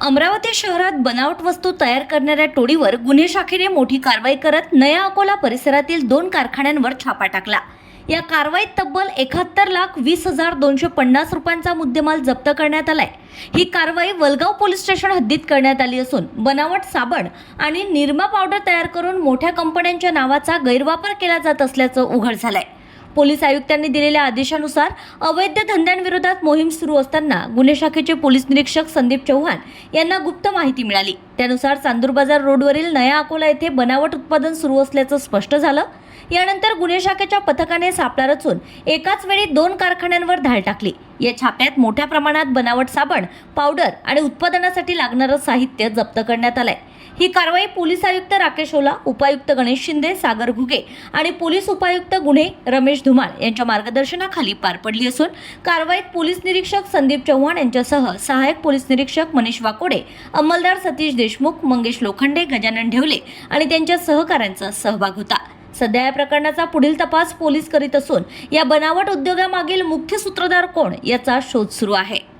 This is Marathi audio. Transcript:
अमरावती शहरात बनावट वस्तू तयार करणाऱ्या टोळीवर गुन्हे शाखेने मोठी कारवाई करत नया अकोला परिसरातील 2 कारखान्यांवर छापा टाकला। या कारवाईत तब्बल 71,20,250 रुपयांचा मुद्देमाल जप्त करण्यात आलाय। ही कारवाई वलगाव पोलीस स्टेशन हद्दीत करण्यात आली असून बनावट साबण आणि निरमा पावडर तयार करून मोठ्या कंपन्यांच्या नावाचा गैरवापर केला जात असल्याचं उघड झालंय। पोलीस आयुक्तांनी दिलेल्या आदेशानुसार अवैध धंद्यांविरोधात मोहीम सुरू असताना गुन्हे शाखेचे पोलीस निरीक्षक संदीप चव्हाण यांना गुप्त माहिती मिळाली। त्यानुसार चांदूर बाजार रोडवरील नया अकोला येथे बनावट उत्पादन सुरू असल्याचं स्पष्ट झालं। यानंतर गुन्हे शाखेच्या पथकाने सापळा रचून एकाच वेळी 2 कारखान्यांवर धाड टाकली। या छाप्यात मोठ्या प्रमाणात बनावट साबण, पावडर आणि उत्पादनासाठी लागणारं साहित्य जप्त करण्यात आलंय। ही कारवाई पोलीस आयुक्त राकेश ओला, उपायुक्त गणेश शिंदे, सागर घुगे आणि पोलीस उपायुक्त गुन्हे रमेश धुमाळ यांच्या मार्गदर्शनाखाली पार पडली असून कारवाईत पोलीस निरीक्षक संदीप चव्हाण यांच्यासह सहाय्यक पोलीस निरीक्षक मनीष वाकोडे, अंमलदार सतीश देशमुख, मंगेश लोखंडे, गजानन ढेवले आणि त्यांच्या सहकाऱ्यांचा सहभाग होता। सध्या या प्रकरणाचा पुढील तपास पोलीस करीत असून या बनावट उद्योगामागील मुख्य सूत्रधार कोण याचा शोध सुरू आहे।